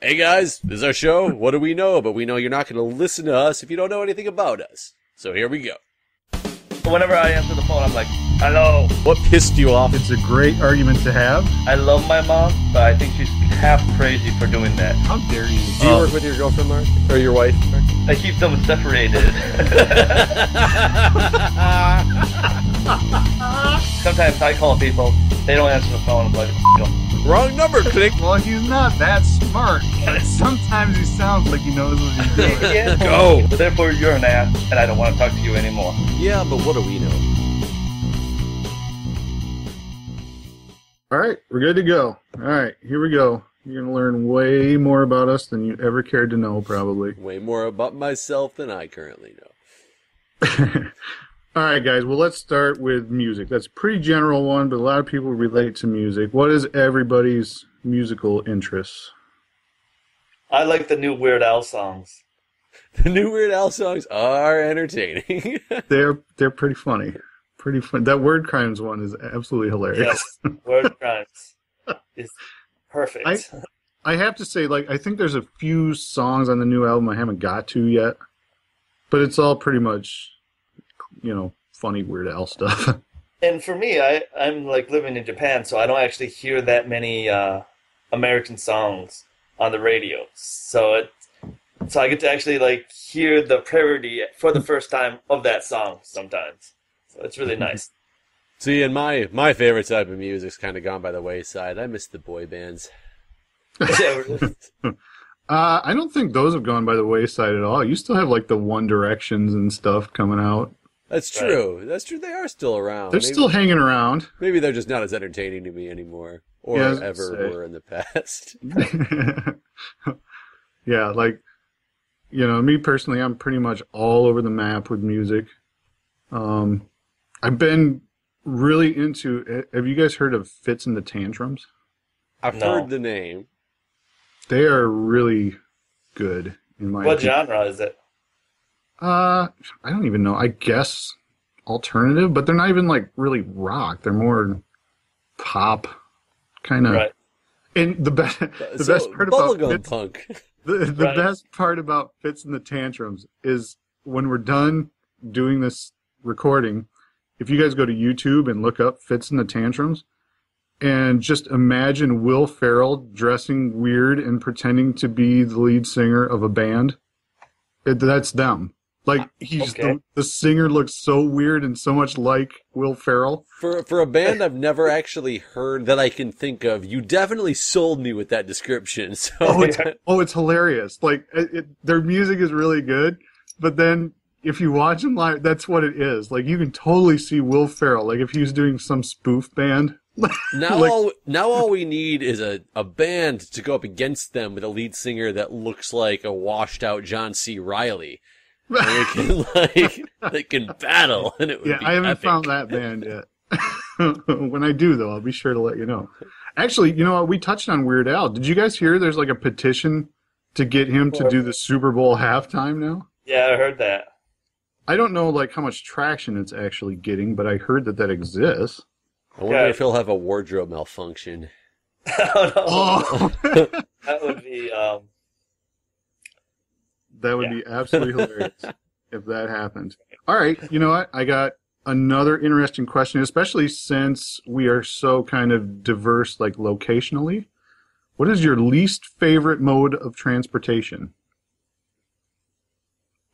Hey guys, this is our show. What do we know? But we know you're not going to listen to us if you don't know anything about us. So here we go. Whenever I answer the phone, I'm like, hello. What pissed you off? It's a great argument to have. I love my mom, but I think she's half crazy for doing that. How dare you? Do you work with your girlfriend, Mark? Or your wife, Mark? I keep them separated. Sometimes I call people, they don't answer the phone, I'm like, Wrong number, click. Well, he's not that smart. Sometimes he sounds like he knows what he's doing. yeah. Go. But therefore, you're an ass, and I don't want to talk to you anymore. Yeah, but what do we know? All right, we're good to go. All right, here we go. You're going to learn way more about us than you ever cared to know, probably. Way more about myself than I currently know. All right, guys. Well, let's start with music. That's a pretty general one, but a lot of people relate to music. What is everybody's musical interests? I like the new Weird Al songs. The new Weird Al songs are entertaining. They're pretty funny. Pretty fun. That Word Crimes one is absolutely hilarious. Yes, Word Crimes is perfect. I have to say, I think there's a few songs on the new album I haven't got to yet, but it's all pretty much, funny Weird Al stuff. And for me, I'm living in Japan, so I don't actually hear that many American songs on the radio. So I get to actually hear the parody for the first time of that song sometimes. So it's really nice. See, and my favorite type of music's kind of gone by the wayside. I miss the boy bands. Yeah, really. I don't think those have gone by the wayside at all. You still have the One Directions and stuff coming out. That's true. Right. That's true. They are still around. They're still hanging around. Maybe they're just not as entertaining to me anymore, or ever were in the past. Yeah, me personally, I'm pretty much all over the map with music. I've been really into. Have you guys heard of Fits and the Tantrums? I've heard the name. They are really good in my opinion. What genre is it? I don't even know. I guess alternative, but they're not even really rock. They're more pop kind of. Right. And the best part about Fits, punk. the best part about Fits and the Tantrums is when we're done doing this recording, if you guys go to YouTube and look up Fits and the Tantrums, and just imagine Will Ferrell dressing weird and pretending to be the lead singer of a band. That's them. The singer looks so weird and so much like Will Ferrell. For a band I've never actually heard that I can think of, you definitely sold me with that description. So it's hilarious. Their music is really good, but then if you watch them live, that's what it is. You can totally see Will Ferrell. If he was doing some spoof band. Now all we need is a band to go up against them with a lead singer that looks like a washed out John C. Reilly. And they can battle, and it would be I haven't epic. found that band yet. When I do, though, I'll be sure to let you know. Actually, you know what? We touched on Weird Al. Did you guys hear there's a petition to get him to do the Super Bowl halftime now? Yeah, I heard that. I don't know how much traction it's actually getting, but I heard that exists. I wonder if he'll have a wardrobe malfunction. Oh, no. That would be... That would be absolutely hilarious if that happened. All right, you know what? I got another interesting question, especially since we are so kind of diverse, locationally. What is your least favorite mode of transportation?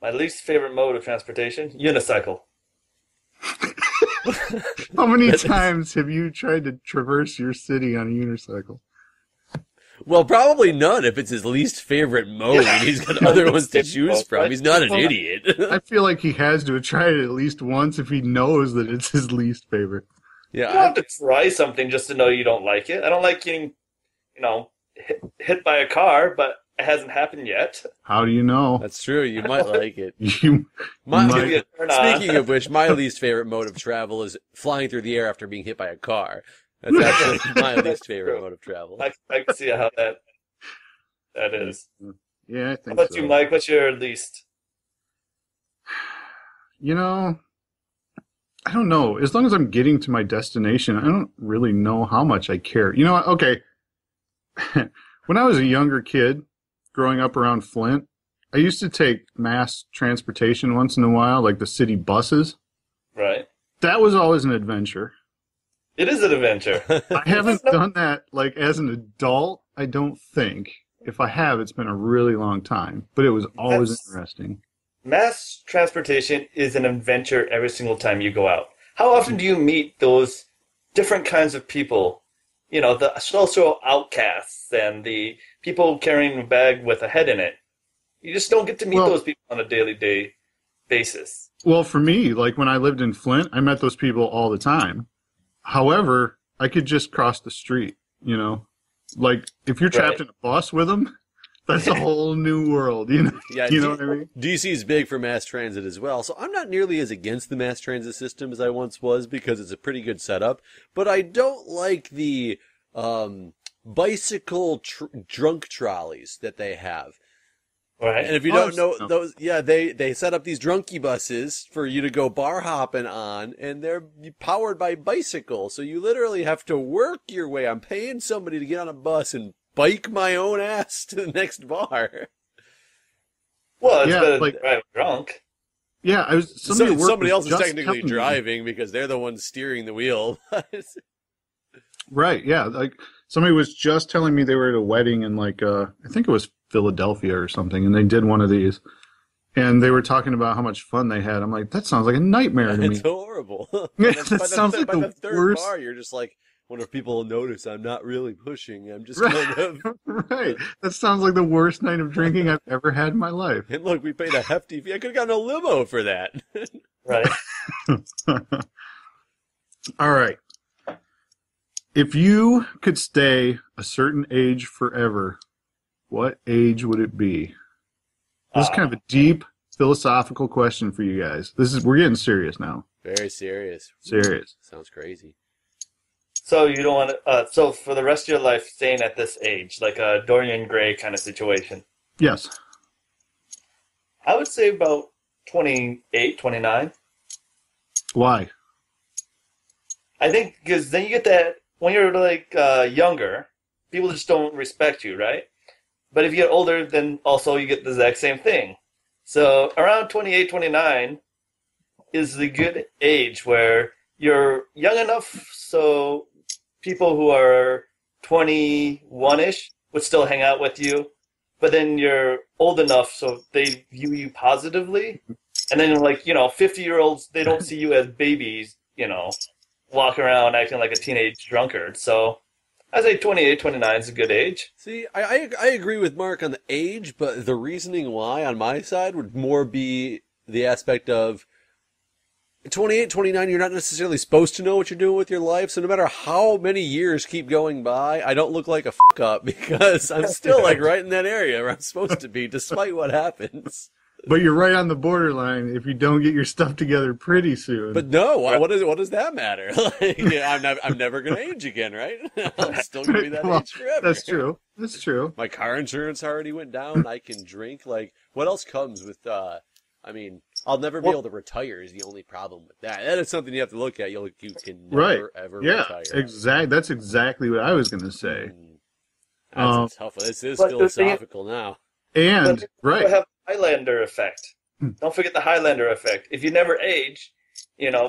My least favorite mode of transportation? Unicycle. How many times have you tried to traverse your city on a unicycle? Well, probably none if it's his least favorite mode. He's got other ones to choose from. He's not an idiot. I feel like he has to have tried it at least once if he knows that it's his least favorite. Yeah, you don't have to try something just to know you don't like it. I don't like getting, hit by a car, but it hasn't happened yet. How do you know? That's true. You might like it. Speaking of which, my least favorite mode of travel is flying through the air after being hit by a car. That's actually my least favorite mode of travel. I can see how that is. Yeah, I think so. How about you, Mike? What's your least? I don't know. As long as I'm getting to my destination, I don't really know how much I care. You know what? Okay. When I was a younger kid, growing up around Flint, I used to take mass transportation once in a while, like the city buses. Right. That was always an adventure. It is an adventure. I haven't done that like as an adult, I don't think. If I have, it's been a really long time. But it was always interesting. Mass transportation is an adventure every single time you go out. How often do you meet those different kinds of people? You know, the social outcasts and the people carrying a bag with a head in it. You just don't get to meet those people on a daily basis. Well, for me, like when I lived in Flint, I met those people all the time. However, I could just cross the street, you know? Like, if you're trapped in a bus with them, that's a whole new world, you know? Yeah, you know what I mean? DC is big for mass transit as well, so I'm not nearly as against the mass transit system as I once was because it's a pretty good setup, but I don't like the bicycle drunk trolleys that they have. Right. And if you don't know those, they set up these drunkie buses for you to go bar hopping on, and they're powered by bicycles. So you literally have to work your way. I'm paying somebody to get on a bus and bike my own ass to the next bar. Well, it's better than drive drunk. Yeah, somebody else is technically driving because they're the ones steering the wheel. Right, yeah. Like somebody was just telling me they were at a wedding in like I think it was Philadelphia or something, and they did one of these. And they were talking about how much fun they had. I'm like, that sounds like a nightmare to me. It's horrible. That sounds like the third worst. bar, you're just like, wonder if people will notice I'm not really pushing. I'm just Right. kind of... Right. That sounds like the worst night of drinking I've ever had in my life. And look, we paid a hefty fee. I could have gotten a limo for that. Right. All right. If you could stay a certain age forever, what age would it be? This is kind of a deep philosophical question for you guys. We're getting serious now. Very serious. Serious. Sounds crazy. So you don't want to, so for the rest of your life staying at this age, like a Dorian Gray kind of situation? Yes. I would say about 28, 29. Why? I think because then you get that, when you're like younger, people just don't respect you, right? But if you get older, then also you get the exact same thing. So around 28, 29 is the good age where you're young enough so people who are 21-ish would still hang out with you, but then you're old enough so they view you positively. And then, like, 50-year-olds, they don't see you as babies, walk around acting like a teenage drunkard. So I'd say 28, 29 is a good age. See, I agree with Mark on the age, but the reasoning why on my side would more be the aspect of 28, 29, you're not necessarily supposed to know what you're doing with your life, so no matter how many years keep going by, I don't look like a fuck-up because I'm still, like, right in that area where I'm supposed to be, despite what happens. But you're right on the borderline if you don't get your stuff together pretty soon. But no, what does that matter? Like, I'm never going to age again, right? I'm still going to be that age forever. That's true. That's true. My car insurance already went down. I can drink. Like, what else comes with, I'll never be able to retire is the only problem with that. That is something you have to look at. You can never, ever retire. Exactly. That's exactly what I was going to say. That's a tough one. This is philosophical now. And, right. Have Highlander effect. Don't forget the Highlander effect. If you never age,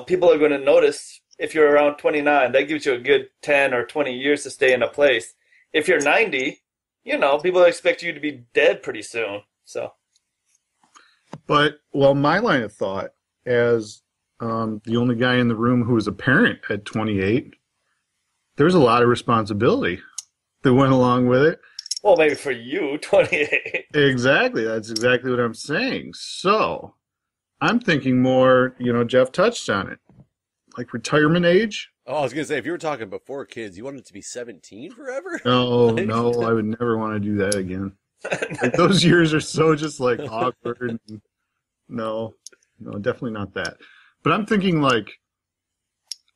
people are going to notice if you're around 29. That gives you a good 10 or 20 years to stay in a place. If you're 90, people expect you to be dead pretty soon. So, but my line of thought, as the only guy in the room who was a parent at 28, there's a lot of responsibility that went along with it. Well, maybe for you, 28. Exactly. That's exactly what I'm saying. So, I'm thinking more, Jeff touched on it. Like retirement age. Oh, I was going to say, if you were talking before kids, you wanted it to be 17 forever? No, I would never want to do that again. Like, those years are so just like awkward. No, definitely not that. But I'm thinking like,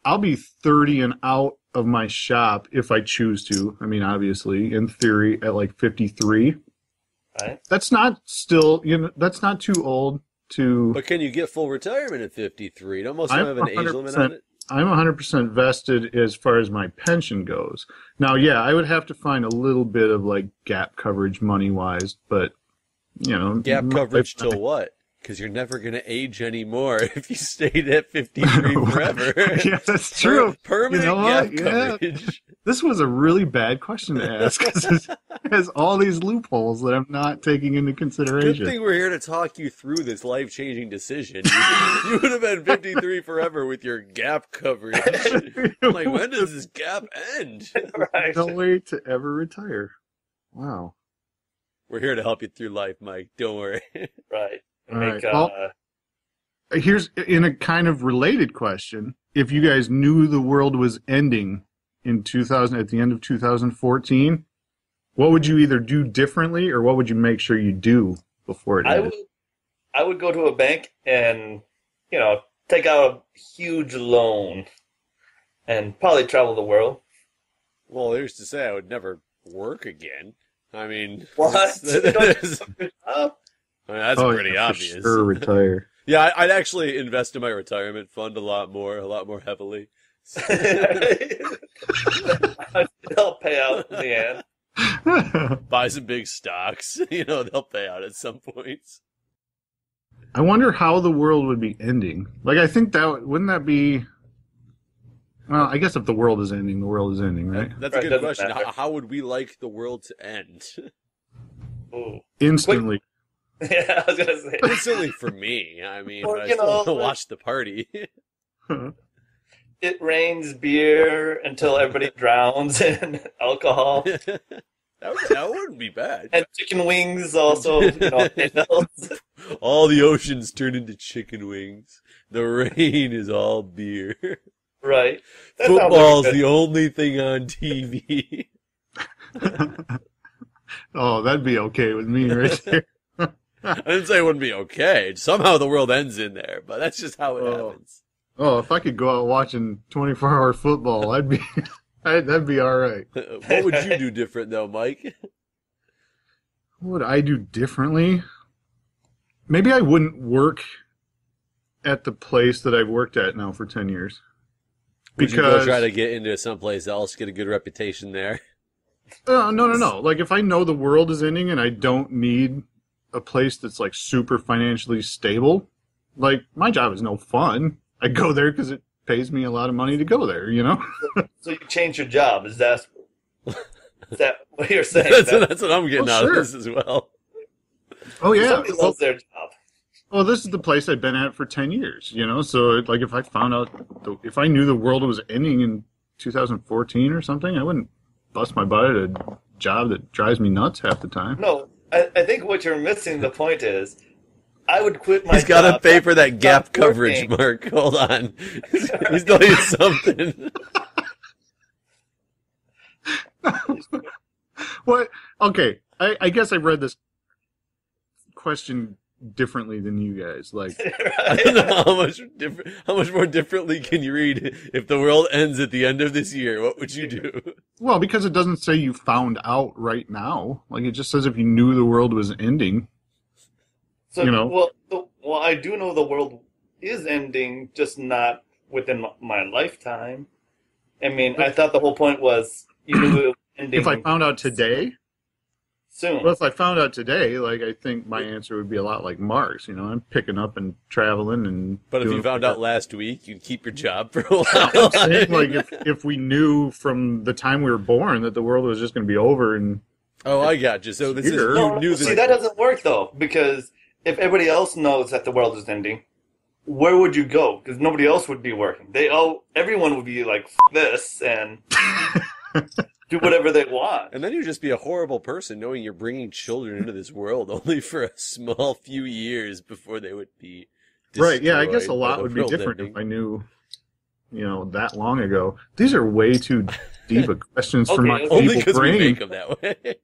I'll be 30 and out of my shop if I choose to. I mean, obviously, in theory, at like 53. Right. That's not still, that's not too old to... But can you get full retirement at 53? Don't most of them have an age limit on it? I'm 100% vested as far as my pension goes. Now, yeah, I would have to find a little bit of like gap coverage money-wise, but Gap coverage till what? Because you're never going to age anymore if you stayed at 53 forever. Yeah, that's true. Permanent gap coverage. This was a really bad question to ask because it has all these loopholes that I'm not taking into consideration. Good thing we're here to talk you through this life-changing decision. You would have been 53 forever with your gap coverage. I'm like, when does this gap end? Right. No way to ever retire. Wow. We're here to help you through life, Mike. Don't worry. Right. All right. Well, here's in a kind of related question. If you guys knew the world was ending in 2000 at the end of 2014, what would you either do differently or what would you make sure you do before it ended? I would go to a bank and, take out a huge loan and probably travel the world. Well, there's to say I would never work again. I mean, what? that's pretty yeah, obvious. For sure, retire. Yeah, I'd actually invest in my retirement fund a lot more heavily. They'll pay out in the end. Buy some big stocks. They'll pay out at some points. I wonder how the world would be ending. Like, I think wouldn't that be... Well, I guess if the world is ending, the world is ending, right? That's a good question. How would we like the world to end? Ooh. Instantly. Yeah, I was going to say. Instantly for me. I mean, Or, I still want to watch the party. It rains beer until everybody drowns in alcohol. That wouldn't be bad. And chicken wings also, All the oceans turn into chicken wings. The rain is all beer. Right. Football's the only thing on TV. Oh, that'd be okay with me right there. I didn't say it wouldn't be okay. Somehow the world ends in there, but that's just how it happens. Oh, if I could go out watching 24-hour football, that'd be all right. What would you do different, though, Mike? What would I do differently? Maybe I wouldn't work at the place that I've worked at now for 10 years. Would you go try to get into someplace else, get a good reputation there? No. Like, if I know the world is ending and I don't need a place that's, like, super financially stable, like, my job is no fun. I go there because it pays me a lot of money to go there, So you change your job. Is that what you're saying? That's what I'm getting out of this as well. Oh, yeah. Somebody loves their job. Well, this is the place I've been at for 10 years, So, like, if I knew the world was ending in 2014 or something, I wouldn't bust my butt at a job that drives me nuts half the time. No, I think what you're missing the point is, I would quit my job. He's got to pay for that gap coverage, Mark. Hold on. He's telling you something. What? Okay, I guess I've read this question differently than you guys. Like, I don't know how much more differently can you read if the world ends at the end of this year? What would you do? Well, because it doesn't say you found out right now. Like, it just says if you knew the world was ending. So, well, I do know the world is ending, just not within my lifetime. I mean, I thought the whole point was you knew it was ending. If I found out today? Soon. Well, if I found out today, like, I think my answer would be a lot like Mark's. I'm picking up and traveling and. But if you found out last week, you'd keep your job for a while. I'm saying, like, if we knew from the time we were born that the world was just going to be over and. Oh, I got you. So this is See, that doesn't work though, because if everybody else knows that the world is ending, where would you go? Because nobody else would be working. Everyone would be like, F this, and do whatever they want. And then you'd just be a horrible person knowing you're bringing children into this world only for a small few years before they would be destroyed. Right, yeah, I guess a lot would be different if I knew, that long ago. These are way too deep of questions for my only feeble because brain. we make them that way.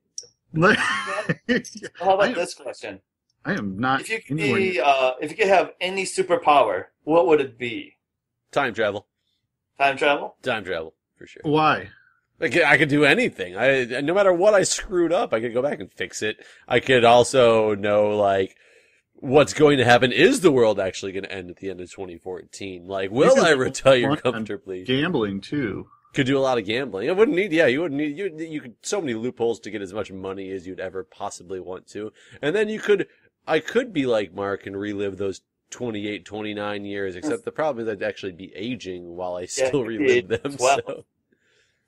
How about this question? I am not. If you could have any superpower, what would it be? Time travel. Time travel? Time travel, for sure. Why? I could do anything. No matter what I screwed up, I could go back and fix it. I could also know, like, what's going to happen. Is the world actually going to end at the end of 2014? Like, will I retire comfortably? Gambling too. Could do a lot of gambling. You wouldn't need, you could, so many loopholes to get as much money as you'd ever possibly want to. And then I could be like Mark and relive those 28, 29 years, except the problem is I'd actually be aging while I still relive them.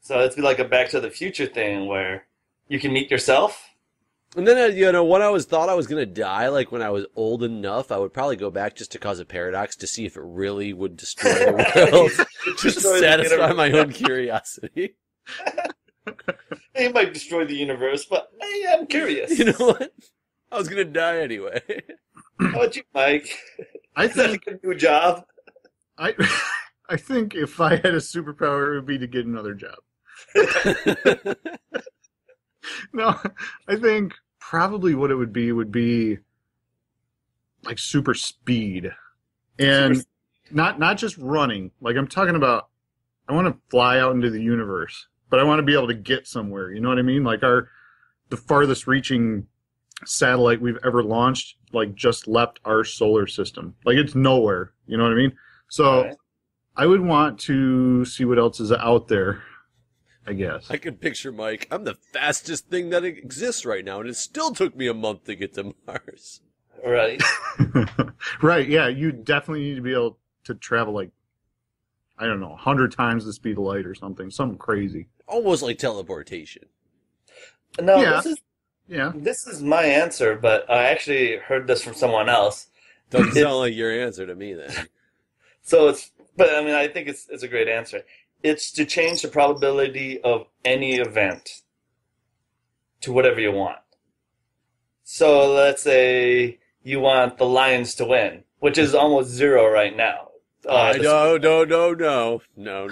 So it'd be like a Back to the Future thing where you can meet yourself. And then, when I thought I was going to die, like when I was old enough, I would probably go back just to cause a paradox to see if it really would destroy the world. Just to satisfy my own curiosity. It might destroy the universe, but hey, I'm curious. You know what? I was going to die anyway. How about you, Mike? I think a new job. I think if I had a superpower, it would be to get another job. No, I think probably what it would be like super speed, and not just running. Like I'm talking about, I want to fly out into the universe, but I want to be able to get somewhere. You know what I mean? Like the farthest reaching satellite we've ever launched, like just left our solar system. Like it's nowhere. You know what I mean? So right. I would want to see what else is out there. I guess. I can picture Mike. I'm the fastest thing that exists right now, and it still took me a month to get to Mars. Right. Right, yeah. You definitely need to be able to travel, like, I don't know, 100 times the speed of light or something. Something crazy. Almost like teleportation. No, yeah. This is my answer, but I actually heard this from someone else. Doesn't sound like your answer to me, then. But I mean, I think it's a great answer. It's to change the probability of any event to whatever you want. So let's say you want the Lions to win, which is almost 0 right now. No.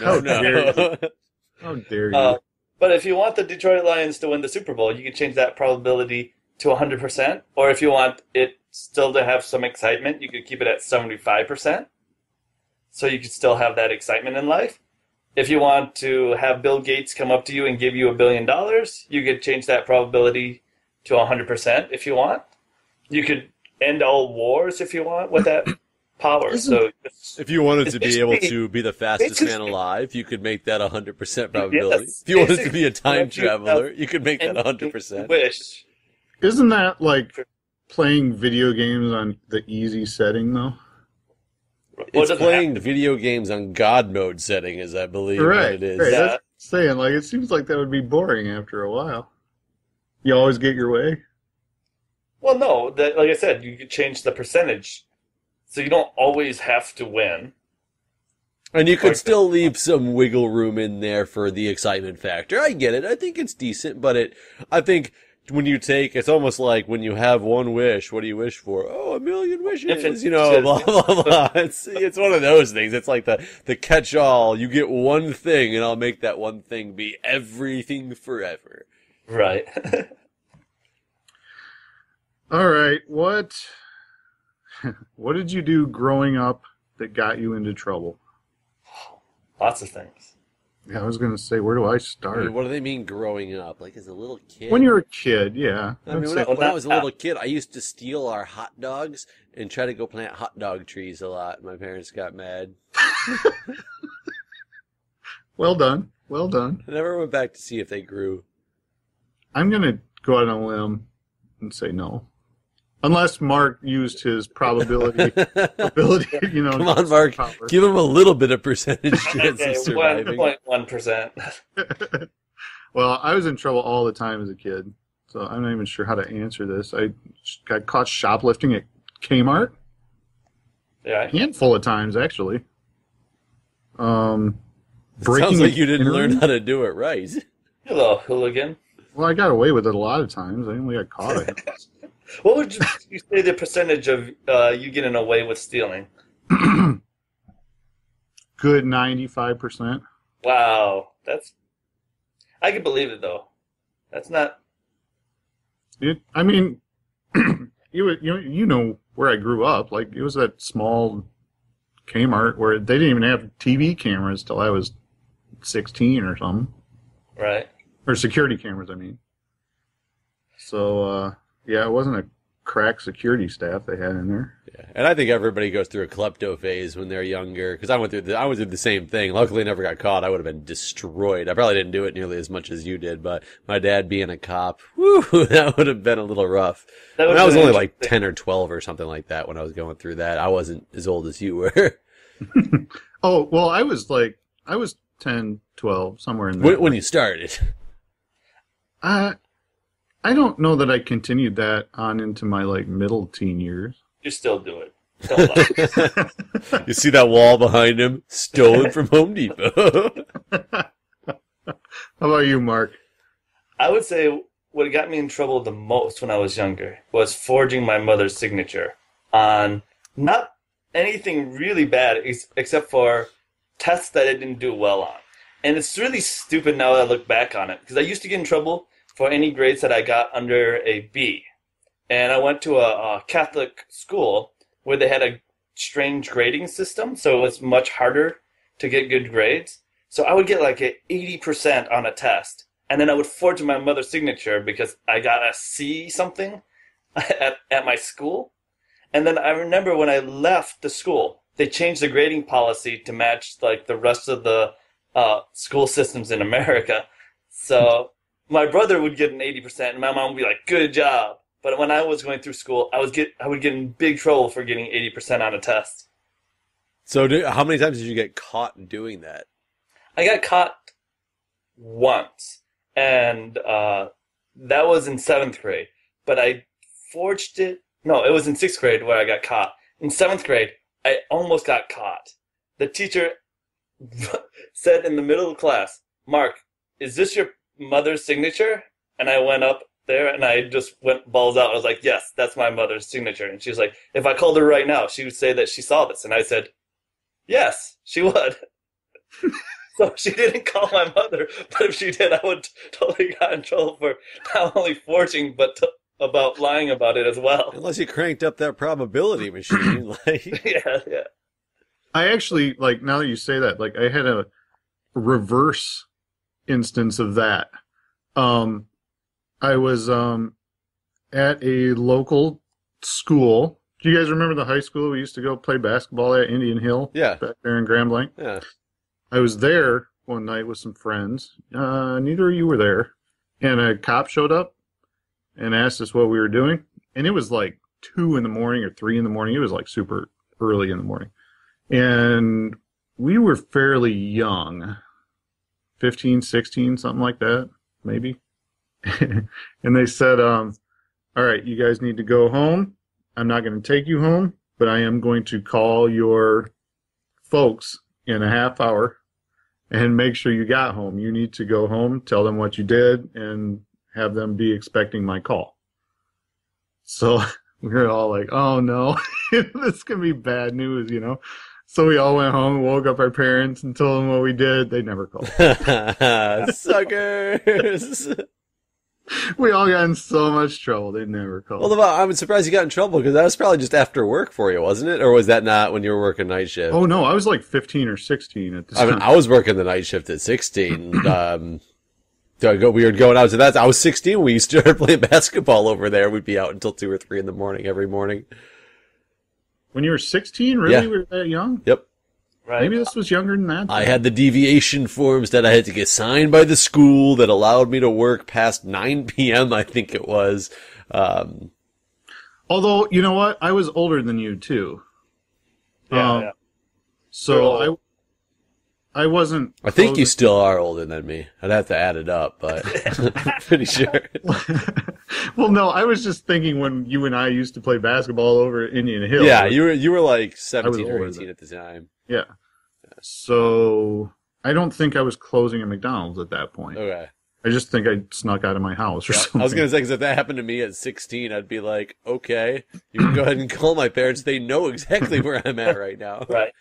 How dare you? But if you want the Detroit Lions to win the Super Bowl, you can change that probability to 100%. Or if you want it still to have some excitement, you could keep it at 75%. So you could still have that excitement in life. If you want to have Bill Gates come up to you and give you $1 billion, you could change that probability to 100% if you want. You could end all wars if you want with that power. So if you wanted to be able to be the fastest man alive, you could make that 100% probability. If you wanted to be a time traveler, you could make that 100%. Wish. Isn't that like playing video games on the easy setting, though? It's playing video games on God mode setting, as I believe what it is. Right. That's saying, like, it seems like that would be boring after a while. You always get your way? Well, no. Like I said, you could change the percentage. So you don't always have to win. And you could still leave some wiggle room in there for the excitement factor. I get it. I think it's decent, but I think when you it's almost like when you have one wish, what do you wish for? Oh, 1,000,000 wishes, blah, blah, blah. It's one of those things. It's like the catch-all. You get one thing, and I'll make that one thing be everything forever. Right. All right. What did you do growing up that got you into trouble? Lots of things. Yeah, I was going to say, where do I start? I mean, what do they mean growing up? Like as a little kid? When you're a kid, yeah. I mean, when I was a little kid, I used to steal our hot dogs and try to go plant hot dog trees a lot. My parents got mad. Well done. Well done. I never went back to see if they grew. I'm going to go out on a limb and say no. Unless Mark used his ability, Come on, Mark. Power. Give him a little bit of percentage chance of surviving. 1.1%. Well, I was in trouble all the time as a kid, so I'm not even sure how to answer this. I got caught shoplifting at Kmart. Yeah. A handful of times, actually. Sounds like you didn't learn how to do it right. Hello, hooligan. Well, I got away with it a lot of times. I only got caught. What would you say the percentage of you getting away with stealing? Good 95%. Wow, I can believe it though. That's not. I mean, you know where I grew up. Like it was that small Kmart where they didn't even have TV cameras till I was 16 or something. Right. Or security cameras, I mean. So. Yeah, it wasn't a crack security staff they had in there. Yeah. And I think everybody goes through a klepto phase when they're younger, because I went through the same thing. Luckily, I never got caught. I would have been destroyed. I probably didn't do it nearly as much as you did, but my dad being a cop, whew, that would have been a little rough. I was only like 10 or 12 or something like that when I was going through that. I wasn't as old as you were. Oh, well, I was 10, 12, somewhere in there. When you started. I don't know that I continued that on into my middle teen years. You still do it. Don't lie. You see that wall behind him? Stolen from Home Depot. How about you, Mark? I would say what got me in trouble the most when I was younger was forging my mother's signature on not anything really bad except for tests that I didn't do well on. And it's really stupid now that I look back on it, because I used to get in trouble for any grades that I got under a B. And I went to a Catholic school where they had a strange grading system, so it was much harder to get good grades. So I would get like an 80% on a test, and then I would forge my mother's signature because I got a C something at my school. And then I remember when I left the school, they changed the grading policy to match like the rest of the school systems in America. So my brother would get an 80%, and my mom would be like, "Good job." But when I was going through school, I would get in big trouble for getting 80% on a test. So how many times did you get caught doing that? I got caught once, and that was in 7th grade. But I forged it. No, it was in 6th grade where I got caught. In 7th grade, I almost got caught. The teacher said in the middle of the class, "Mark, is this your mother's signature?" And I went up there and I just went balls out. I was like, "Yes, that's my mother's signature." And she was like, "If I called her right now, she would say that she saw this." And I said, "Yes, she would." So she didn't call my mother, but if she did, I would totally got in trouble for not only forging, but about lying about it as well. Unless you cranked up that probability machine. Yeah. I actually, now that you say that, I had a reverse instance of that. I was at a local school. Do you guys remember the high school we used to go play basketball at, Indian Hill? Yeah. Back there in Grand Blanc? Yeah. I was there one night with some friends. Neither of you were there. And a cop showed up and asked us what we were doing. And it was 2 in the morning or 3 in the morning. It was super early in the morning. And we were fairly young. 15, 16, something like that, maybe. And they said, all right, you guys need to go home. I'm not going to take you home, but I am going to call your folks in a half hour and make sure you got home. You need to go home, tell them what you did, and have them be expecting my call. So we were all like, oh no, this can be bad news, So we all went home and woke up our parents and told them what we did. They never called. Suckers! We all got in so much trouble. They never called. Well, I'm surprised you got in trouble, because that was probably just after work for you, wasn't it? Or was that not when you were working night shift? Oh, no. I was 15 or 16 at the time. I was working the night shift at 16. We were going out to that. I was 16 when we started playing basketball over there. We'd be out until 2 or 3 in the morning every morning. When you were 16? Really? Yeah. We were that young? Yep. Right. Maybe this was younger than that. I had the deviation forms that I had to get signed by the school that allowed me to work past 9 p.m., I think it was. Although, you know what? I was older than you, too. Yeah. So I wasn't... I think you still are older than me. I'd have to add it up, but I'm pretty sure. Well, no, I was just thinking when you and I used to play basketball over at Indian Hill. Yeah, you were 17 or 18 at the time. Yeah. So I don't think I was closing a McDonald's at that point. Okay. I just think I snuck out of my house or something. I was going to say, because if that happened to me at 16, I'd be like, okay, you can go ahead and call my parents. They know exactly where I'm at right now. Right.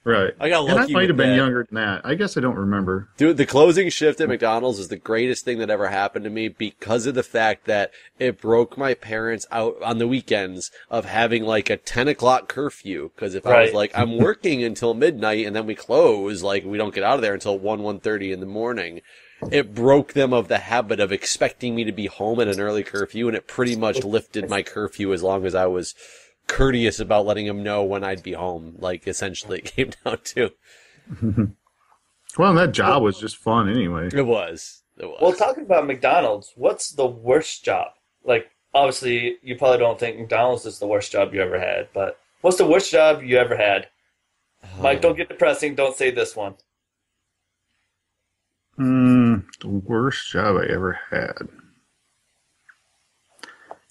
Right. I got lucky. And I might have been that. younger than that. I guess I don't remember. Dude, the closing shift at McDonald's is the greatest thing that ever happened to me, because of the fact that it broke my parents out on the weekends of having a 10 o'clock curfew. Because if I was I'm working until midnight and then we close, we don't get out of there until 1:30 in the morning. it broke them of the habit of expecting me to be home at an early curfew, and it pretty much lifted my curfew as long as I was courteous about letting them know when I'd be home. Like, essentially, it came down to. Well, that job was just fun anyway. It was. Well, talking about McDonald's, what's the worst job? Like, obviously, you probably don't think McDonald's is the worst job you ever had, but what's the worst job you ever had? Mike, don't get depressing. Don't say this one. The worst job I ever had.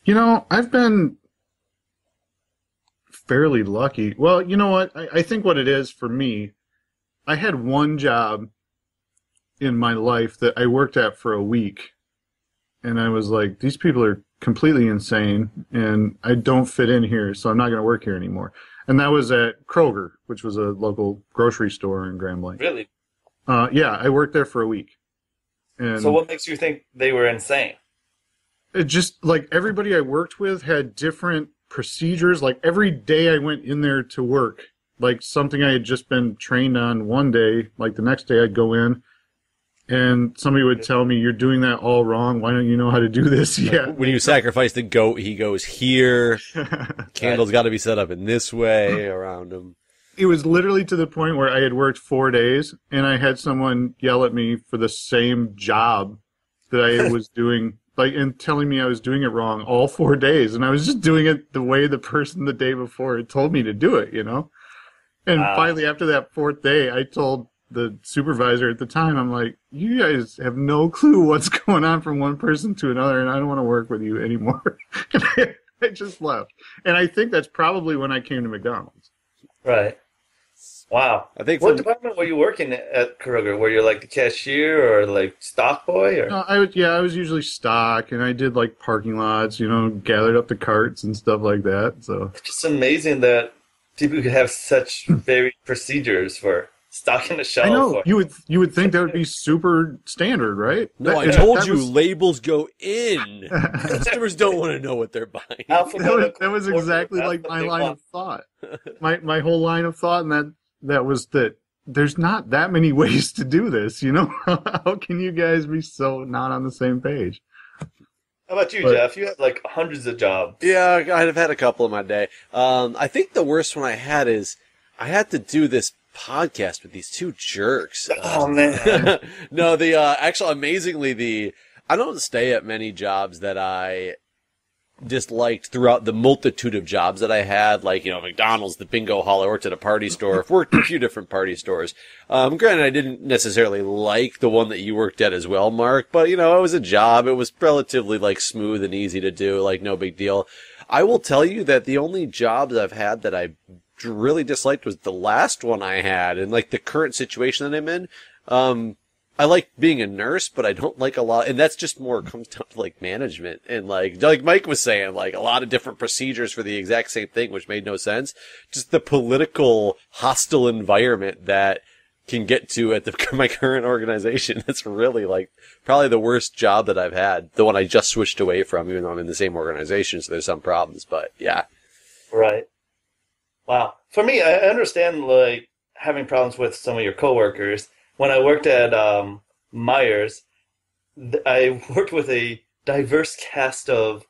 You know, I've been fairly lucky. Well, you know what? I think what it is for me, I had one job in my life that I worked at for a week. And I was like, these people are completely insane, and I don't fit in here, so I'm not going to work here anymore. And that was at Kroger, which was a local grocery store in Grand Blanc. Really? Yeah, I worked there for a week. And so what makes you think they were insane? it just, like, everybody I worked with had different procedures. Like, every day I went in there to work, like, something I had just been trained on one day, like, the next day I'd go in, and somebody would tell me, you're doing that all wrong. Why don't you know how to do this yet? When you sacrifice the goat, he goes here. Candles got to be set up in this way around him. It was literally to the point where I had worked 4 days, and I had someone yell at me for the same job that I was doing, like, and telling me I was doing it wrong all 4 days. And I was just doing it the way the person the day before had told me to do it, you know? And finally, after that fourth day, I told the supervisor at the time, I'm like, you guys have no clue what's going on from one person to another, and I don't want to work with you anymore. And I just left. And I think that's probably when I came to McDonald's. Right. Wow. I think what department were you working at Kroger? Were you like the cashier or like stock boy? Or? No, I was usually stock, and I did like parking lots, you know, gathered up the carts and stuff like that. So it's just amazing that people could have such varied procedures for stocking the shelf. I know. You would think that would be super standard, right? No, I told you, labels go in. Customers don't want to know what they're buying. That was exactly like my line of thought. My whole line of thought, and that was that there's not that many ways to do this, you know? How can you guys be so not on the same page? How about you, Jeff? You had like hundreds of jobs. Yeah, I've had a couple in my day. I think the worst one I had is I had to do this podcast with these two jerks. Oh, man. No, actually, amazingly, I don't stay at many jobs that I disliked throughout the multitude of jobs that I had, like, you know, McDonald's, the bingo hall. I worked at a party store. I've worked at a few different party stores. Granted, I didn't necessarily like the one that you worked at as well, Mark, but, you know, it was a job. It was relatively, like, smooth and easy to do, like, no big deal. I will tell you that the only jobs I've had that I really disliked was the last one I had, and, like, the current situation that I'm in. I like being a nurse, but I don't like a lot, and that's just more comes down to like management and like Mike was saying, like a lot of different procedures for the exact same thing, which made no sense. Just the political hostile environment that can get to at my current organization. That's really like probably the worst job that I've had. The one I just switched away from, even though I'm in the same organization, so there's some problems, but yeah. Right. Wow. For me, I understand like having problems with some of your coworkers. When I worked at Myers, I worked with a diverse cast of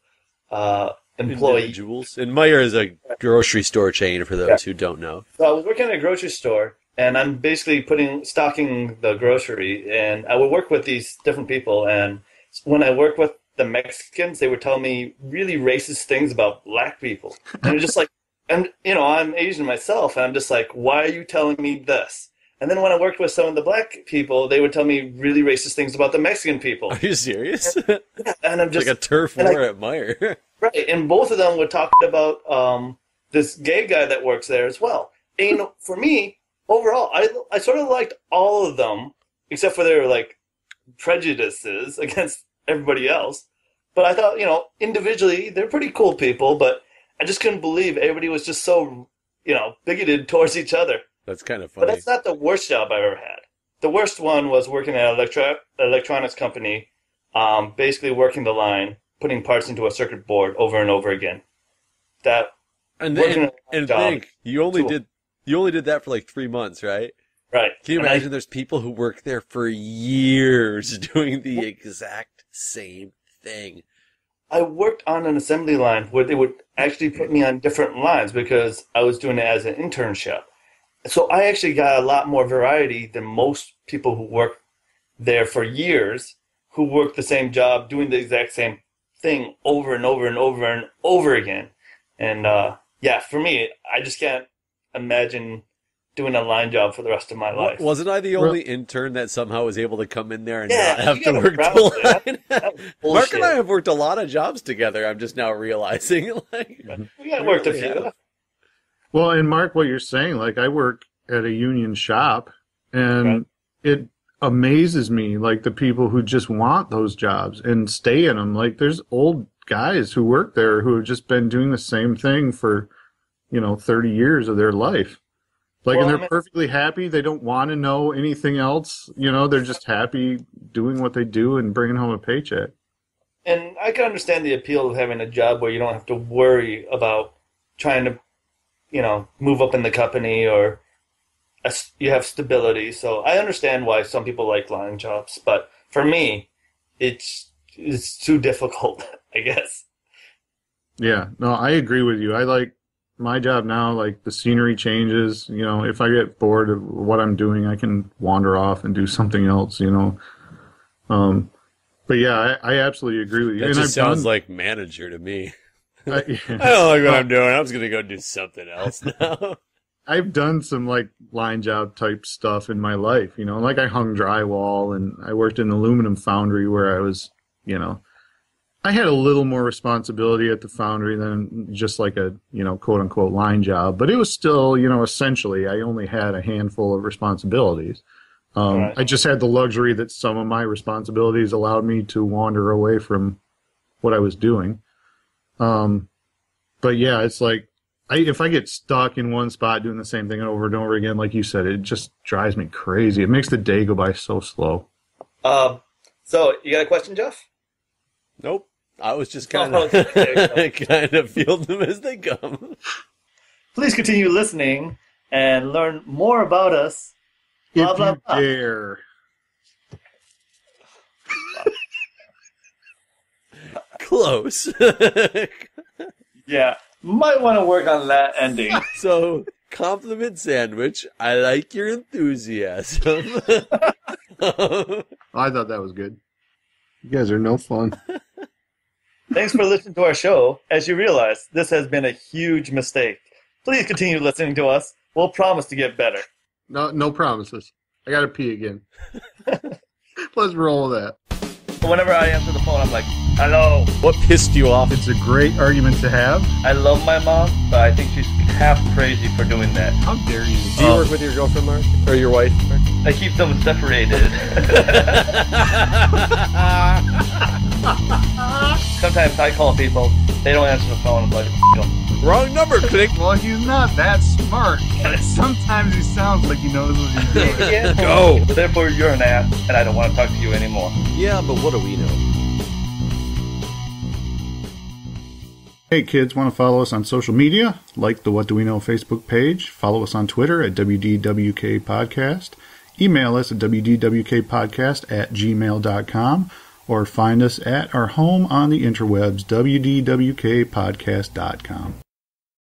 employees. Individuals. And Myers is a grocery store chain for those who don't know. So I was working at a grocery store, and I'm basically stocking the grocery, and I would work with these different people. And when I worked with the Mexicans, they would tell me really racist things about black people. And I'm just like, and you know, I'm Asian myself, and I'm just like, why are you telling me this? And then when I worked with some of the black people, they would tell me really racist things about the Mexican people. Are you serious? And I'm just like a turf war at Meyer. Right, and both of them would talk about this gay guy that works there as well. And you know, for me, overall, I sort of liked all of them, except for their like prejudices against everybody else. But I thought, you know, individually, they're pretty cool people, but I just couldn't believe everybody was just so, you know, bigoted towards each other. That's kind of funny. But that's not the worst job I ever had. The worst one was working at an electronics company, basically working the line, putting parts into a circuit board over and over again. You only did that for like 3 months, right? Right. Can you imagine there's people who work there for years doing the exact same thing? I worked on an assembly line where they would actually put me on different lines because I was doing it as an internship. So I actually got a lot more variety than most people who work there for years, who work the same job, doing the exact same thing over and over and over and over again. And yeah, for me, I just can't imagine doing a line job for the rest of my life. Wasn't I the only intern that somehow was able to come in there and not have you to gotta work browse the line? Mark and I Bullshit. have worked a lot of jobs together. I'm just now realizing. Like, We got worked a really few. have. Well, and Mark, what you're saying, like I work at a union shop, and it amazes me, like the people who just want those jobs and stay in them. Like there's old guys who work there who have just been doing the same thing for, 30 years of their life. Like, Well, and they're perfectly happy. They don't want to know anything else. They're just happy doing what they do and bringing home a paycheck. And I can understand the appeal of having a job where you don't have to worry about trying to, move up in the company or you have stability. So I understand why some people like line jobs. But for me, it's too difficult, I guess. Yeah, no, I agree with you. I like my job now, like the scenery changes. If I get bored of what I'm doing, I can wander off and do something else, But yeah, I absolutely agree with you. That And just I've sounds done, like manager to me. I, I don't like what I'm doing. I'm just going to go do something else now. I've done some like line job type stuff in my life, like I hung drywall and I worked in an aluminum foundry where I was, I had a little more responsibility at the foundry than just like a, quote unquote line job, but it was still, essentially I only had a handful of responsibilities. Right. I just had the luxury that some of my responsibilities allowed me to wander away from what I was doing. But yeah, it's like, if I get stuck in one spot doing the same thing over and over again, like you said, it just drives me crazy. It makes the day go by so slow. So you got a question, Jeff? Nope. I was just kind of fielding them as they come. Please continue listening and learn more about us. Blah, If blah, you blah. dare. Close. Yeah, might want to work on that ending. So, compliment sandwich. I like your enthusiasm. I thought that was good. You guys are no fun. Thanks for listening to our show. As you realize, this has been a huge mistake. Please continue listening to us. We'll promise to get better. No promises. I gotta pee again. Let's roll with that. Whenever I answer the phone, I'm like, hello. What pissed you off? It's a great argument to have. I love my mom, but I think she's half crazy for doing that. How dare you? Do you work with your girlfriend, Mark? Or your wife? Mark? I keep them separated. Sometimes I call people, they don't answer the phone. I'm like, Wrong number, click. Well, he's not that smart, but sometimes he sounds like he knows what he's doing. yeah. Go. Therefore, you're an ass, and I don't want to talk to you anymore. Yeah, but what do we know? Hey kids, want to follow us on social media? Like the What Do We Know Facebook page. Follow us on Twitter at WDWKPodcast. Email us at WDWKPodcast@gmail.com. Or find us at our home on the interwebs, WDWKPodcast.com.